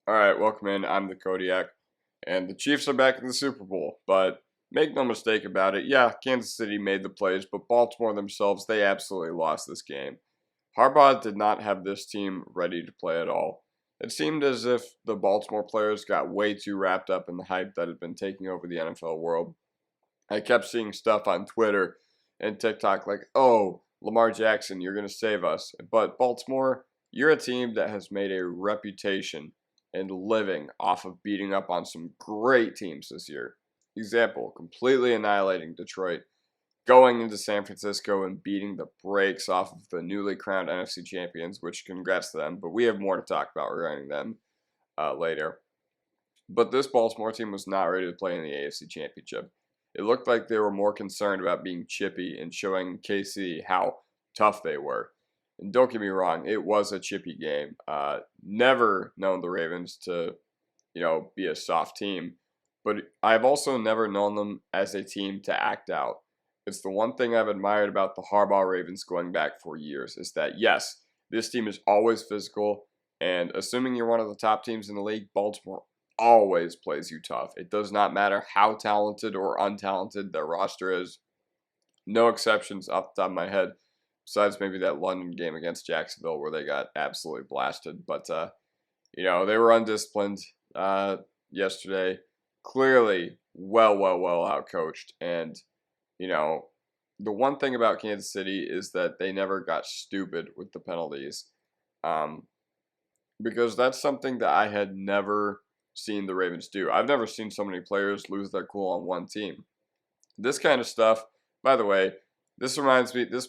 All right, welcome in. I'm the Kodiak, and the Chiefs are back in the Super Bowl. But make no mistake about it, yeah, Kansas City made the plays, but Baltimore themselves, they absolutely lost this game. Harbaugh did not have this team ready to play at all. It seemed as if the Baltimore players got way too wrapped up in the hype that had been taking over the NFL world. I kept seeing stuff on Twitter and TikTok like, oh, Lamar Jackson, you're going to save us. But Baltimore, you're a team that has made a reputation and living off of beating up on some great teams this year. Example, completely annihilating Detroit, going into San Francisco and beating the brakes off of the newly crowned NFC champions, which congrats to them, but we have more to talk about regarding them later. But this Baltimore team was not ready to play in the AFC championship. It looked like they were more concerned about being chippy and showing KC how tough they were. And don't get me wrong, it was a chippy game. Never known the Ravens to, be a soft team, but I've also never known them as a team to act out. It's the one thing I've admired about the Harbaugh Ravens going back for years is that, yes, this team is always physical, and assuming you're one of the top teams in the league, Baltimore always plays you tough. It does not matter how talented or untalented their roster is. No exceptions off the top of my head, besides maybe that London game against Jacksonville where they got absolutely blasted. But, they were undisciplined yesterday. Clearly well outcoached. And, the one thing about Kansas City is that they never got stupid with the penalties. Because that's something that I had never seen the Ravens do. I've never seen so many players lose their cool on one team. This kind of stuff, by the way, this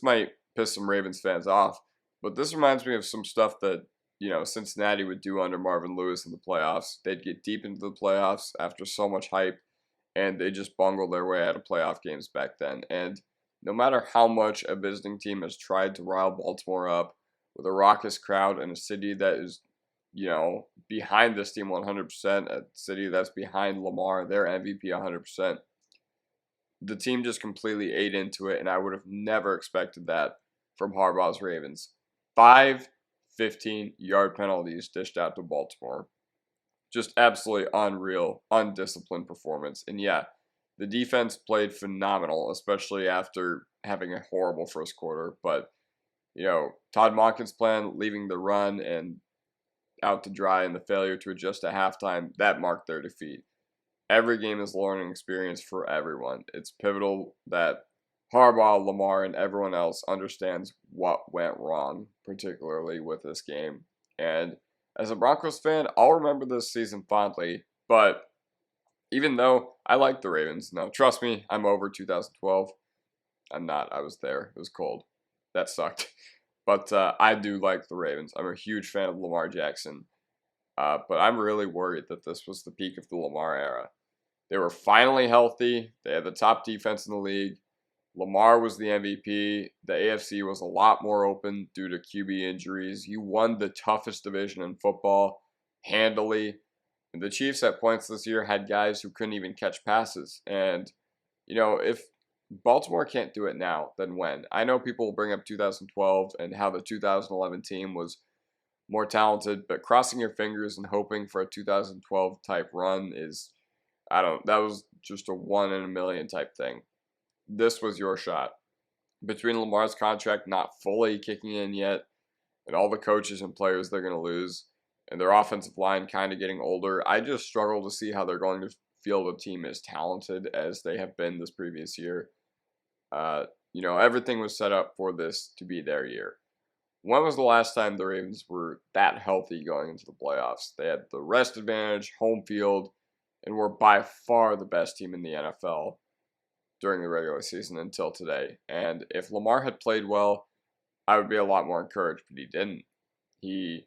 might piss some Ravens fans off, but this reminds me of some stuff that, Cincinnati would do under Marvin Lewis in the playoffs. They'd get deep into the playoffs after so much hype, and they just bungled their way out of playoff games back then. And no matter how much a visiting team has tried to rile Baltimore up with a raucous crowd in a city that is behind this team 100%, a city that's behind Lamar, their MVP 100%. The team just completely ate into it, and I would have never expected that from Harbaugh's Ravens. 5 15-yard penalties dished out to Baltimore. Just absolutely unreal, undisciplined performance. And yeah, the defense played phenomenal, especially after having a horrible first quarter. But, Todd Monken's plan, leaving the run and out to dry and the failure to adjust at halftime, that marked their defeat. Every game is a learning experience for everyone. It's pivotal that Harbaugh, Lamar, and everyone else understands what went wrong, particularly with this game. And as a Broncos fan, I'll remember this season fondly, but even though I like the Ravens, no, trust me, I'm over 2012. I'm not. I was there. It was cold. That sucked. But I do like the Ravens. I'm a huge fan of Lamar Jackson. But I'm really worried that this was the peak of the Lamar era. They were finally healthy. They had the top defense in the league. Lamar was the MVP. The AFC was a lot more open due to QB injuries. You won the toughest division in football handily. And the Chiefs at points this year had guys who couldn't even catch passes. And, if Baltimore can't do it now, then when? I know people will bring up 2012 and how the 2011 team was more talented, but crossing your fingers and hoping for a 2012 type run that was just a 1 in a million type thing. This was your shot. Between Lamar's contract not fully kicking in yet, and all the coaches and players they're going to lose, and their offensive line kind of getting older, I just struggle to see how they're going to field a team as talented as they have been this previous year. Everything was set up for this to be their year. When was the last time the Ravens were that healthy going into the playoffs? They had the rest advantage, home field, and were by far the best team in the NFL during the regular season until today. And if Lamar had played well, I would be a lot more encouraged, but he didn't. He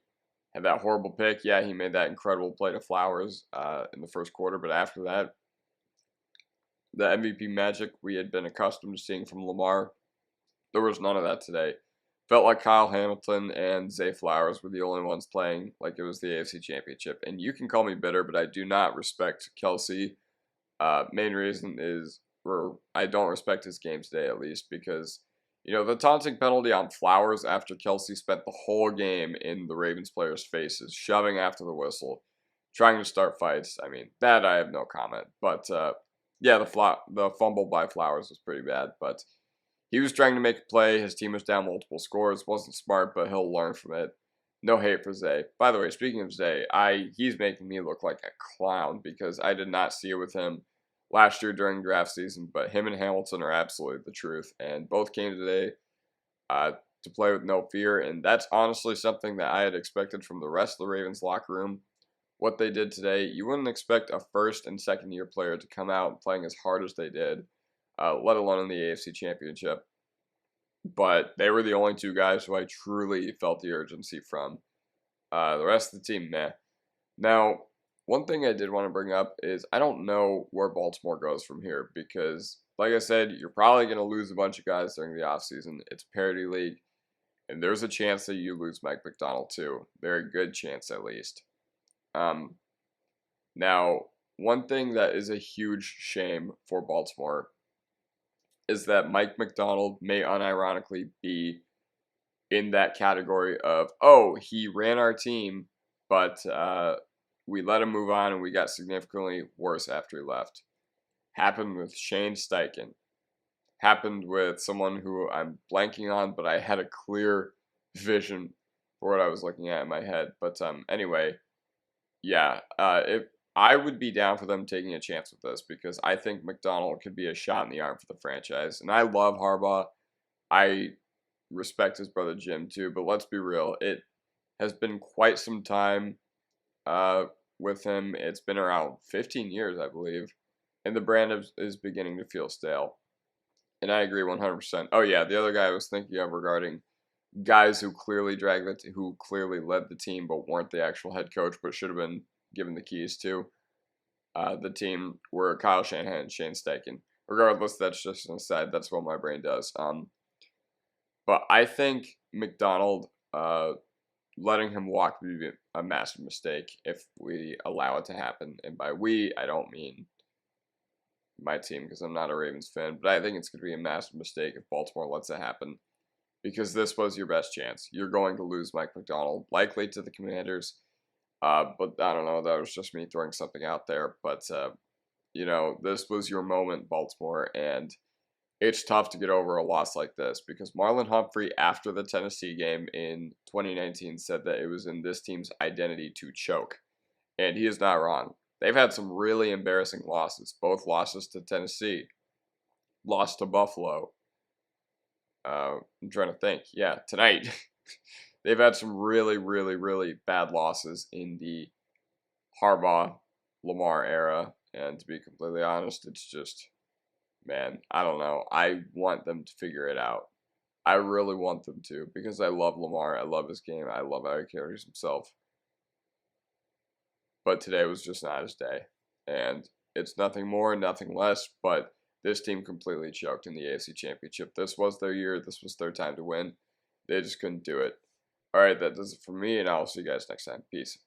had that horrible pick. Yeah, he made that incredible play to Flowers in the first quarter, but after that, the MVP magic we had been accustomed to seeing from Lamar, there was none of that today. Felt like Kyle Hamilton and Zay Flowers were the only ones playing like it was the AFC Championship. And you can call me bitter, but I do not respect Kelsey. Main reason is, or I don't respect his game today at least, because, the taunting penalty on Flowers after Kelsey spent the whole game in the Ravens players' faces, shoving after the whistle. trying to start fights. I mean, that I have no comment. But yeah, the fumble by Flowers was pretty bad. But he was trying to make a play. His team was down multiple scores. Wasn't smart, but he'll learn from it. No hate for Zay. By the way, speaking of Zay, he's making me look like a clown because I did not see it with him last year during draft season. But him and Hamilton are absolutely the truth, and both came today to play with no fear. And that's honestly something that I had expected from the rest of the Ravens locker room. What they did today, you wouldn't expect a first and second year player to come out playing as hard as they did, let alone in the AFC Championship. But they were the only two guys who I truly felt the urgency from. The rest of the team, meh. Now, one thing I did want to bring up is I don't know where Baltimore goes from here because, like I said, you're probably going to lose a bunch of guys during the offseason. It's a parity league, and there's a chance that you lose Mike MacDonald too. Very good chance, at least. Now, one thing that is a huge shame for Baltimore is that Mike MacDonald may unironically be in that category of, oh, he ran our team, but we let him move on and we got significantly worse after he left. Happened with Shane Steichen. Happened with someone who I'm blanking on, but I had a clear vision for what I was looking at in my head. But anyway, yeah, if I would be down for them taking a chance with this because I think MacDonald could be a shot in the arm for the franchise. And I love Harbaugh. I respect his brother Jim too, but let's be real. It has been quite some time with him. It's been around 15 years, I believe. And the brand is beginning to feel stale. And I agree 100%. Oh yeah, the other guy I was thinking of regarding guys who clearly who clearly led the team but weren't the actual head coach but should have been given the keys to the team were Kyle Shanahan and Shane Steichen. Regardless, that's just an aside. That's what my brain does. But I think MacDonald letting him walk would be a massive mistake if we allow it to happen. And by we, I don't mean my team because I'm not a Ravens fan, but I think it's going to be a massive mistake if Baltimore lets it happen because this was your best chance. You're going to lose Mike MacDonald, likely to the Commanders. But I don't know, that was just me throwing something out there. But, you know, this was your moment, Baltimore, and it's tough to get over a loss like this because Marlon Humphrey, after the Tennessee game in 2019, said that it was in this team's identity to choke. And he is not wrong. They've had some really embarrassing losses, both losses to Tennessee, lost to Buffalo. I'm trying to think. Yeah, tonight. They've had some really, really, really bad losses in the Harbaugh, Lamar era. And to be completely honest, it's just, man, I don't know. I want them to figure it out. I really want them to because I love Lamar. I love his game. I love how he carries himself. But today was just not his day. And it's nothing more, nothing less, but this team completely choked in the AFC Championship. This was their year. This was their time to win. They just couldn't do it. All right, that does it for me, and I'll see you guys next time. Peace.